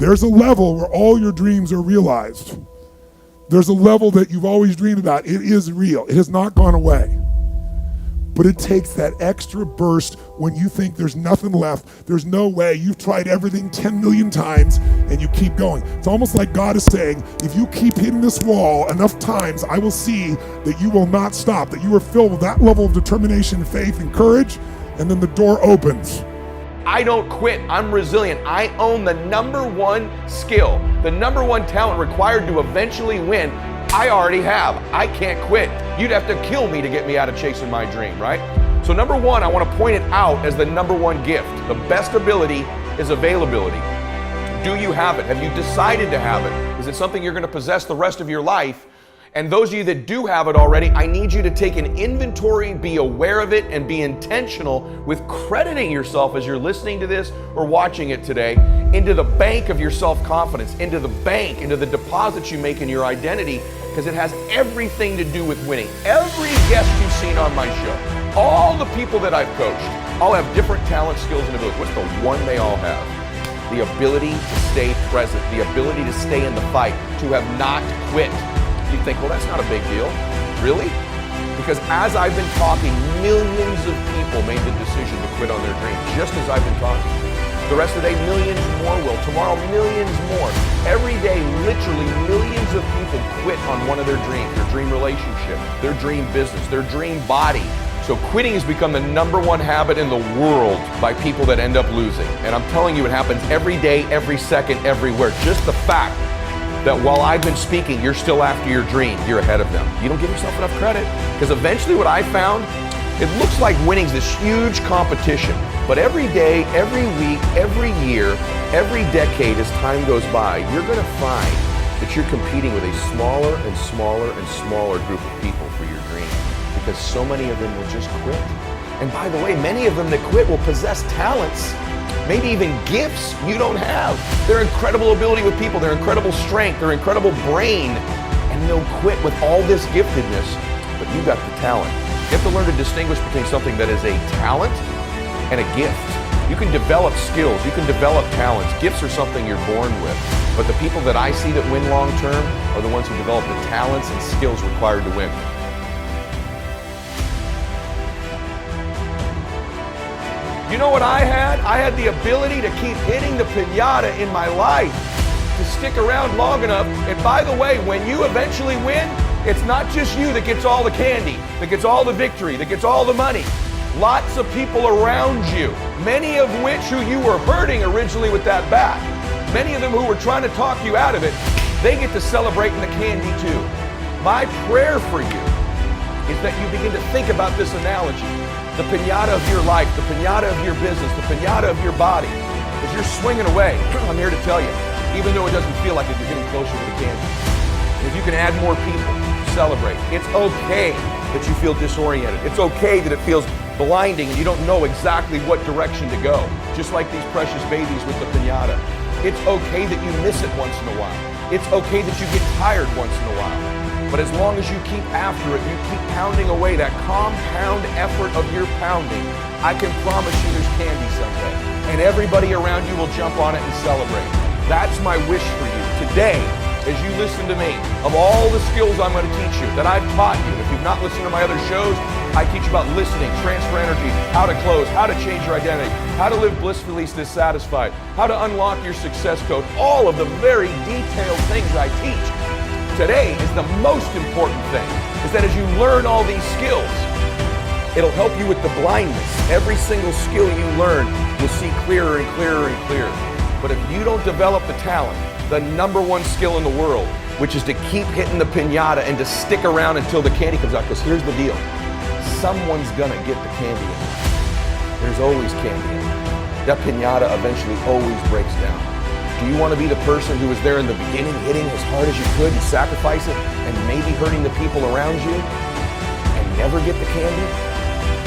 There's a level where all your dreams are realized. There's a level that you've always dreamed about. It is real. It has not gone away. But it takes that extra burst when you think there's nothing left. There's no way. You've tried everything 10 million times and you keep going. It's almost like God is saying, if you keep hitting this wall enough times, I will see that you will not stop, that you are filled with that level of determination, faith, and courage, and then the door opens. I don't quit. I'm resilient. I own the number one skill, the number one talent required to eventually win. I already have. I can't quit. You'd have to kill me to get me out of chasing my dream, right? So number one, I want to point it out as the number one gift. The best ability is availability. Do you have it? Have you decided to have it? Is it something you're going to possess the rest of your life? And those of you that do have it already, I need you to take an inventory, be aware of it, and be intentional with crediting yourself as you're listening to this or watching it today into the bank of your self-confidence, into the bank, into the deposits you make in your identity, because it has everything to do with winning. Every guest you've seen on my show, all the people that I've coached, all have different talents, skills, and abilities. What's the one they all have? The ability to stay present, the ability to stay in the fight, to have not quit. You think, well, that's not a big deal. Really? Because as I've been talking, millions of people made the decision to quit on their dream, just as I've been talking. The rest of the day, millions more will. Tomorrow, millions more. Every day, literally millions of people quit on one of their dreams, their dream relationship, their dream business, their dream body. So quitting has become the number one habit in the world by people that end up losing. And I'm telling you, it happens every day, every second, everywhere. Just the fact that while I've been speaking, you're still after your dream, you're ahead of them. You don't give yourself enough credit. Because eventually what I found, it looks like winning's this huge competition. But every day, every week, every year, every decade as time goes by, you're gonna find that you're competing with a smaller and smaller and smaller group of people for your dream. Because so many of them will just quit. And by the way, many of them that quit will possess talents, maybe even gifts you don't have. Their incredible ability with people, their incredible strength, their incredible brain, and they'll quit with all this giftedness, but you got the talent. You have to learn to distinguish between something that is a talent and a gift. You can develop skills, you can develop talents. Gifts are something you're born with, but the people that I see that win long term are the ones who develop the talents and skills required to win. You know what I had? I had the ability to keep hitting the piñata in my life, to stick around long enough. And by the way, when you eventually win, it's not just you that gets all the candy, that gets all the victory, that gets all the money. Lots of people around you, many of which who you were hurting originally with that bat, many of them who were trying to talk you out of it, they get to celebrate in the candy too. My prayer for you is that you begin to think about this analogy. The piñata of your life, the piñata of your business, the piñata of your body. As you're swinging away, I'm here to tell you, even though it doesn't feel like it, you're getting closer to the candy. And if you can add more people, celebrate. It's okay that you feel disoriented. It's okay that it feels blinding and you don't know exactly what direction to go. Just like these precious babies with the piñata. It's okay that you miss it once in a while. It's okay that you get tired once in a while. But as long as you keep after it, you keep pounding away that compound effort of your pounding, I can promise you there's candy someday. And everybody around you will jump on it and celebrate. That's my wish for you today, as you listen to me, of all the skills I'm going to teach you, that I've taught you. If you've not listened to my other shows, I teach you about listening, transfer energy, how to close, how to change your identity, how to live blissfully dissatisfied, how to unlock your success code, all of the very detailed things I teach. Today is the most important thing, is that as you learn all these skills, it'll help you with the blindness. Every single skill you learn, you'll see clearer and clearer and clearer. But if you don't develop the talent, the number one skill in the world, which is to keep hitting the piñata and to stick around until the candy comes out, because here's the deal. Someone's gonna get the candy in there. There's always candy in there. That piñata eventually always breaks down. Do you want to be the person who was there in the beginning, hitting as hard as you could and sacrifice it and maybe hurting the people around you and never get the candy?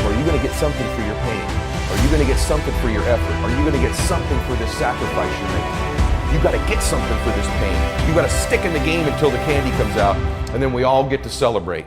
Or are you going to get something for your pain? Are you going to get something for your effort? Are you going to get something for this sacrifice you're making? You got to get something for this pain. You got to stick in the game until the candy comes out, and then we all get to celebrate.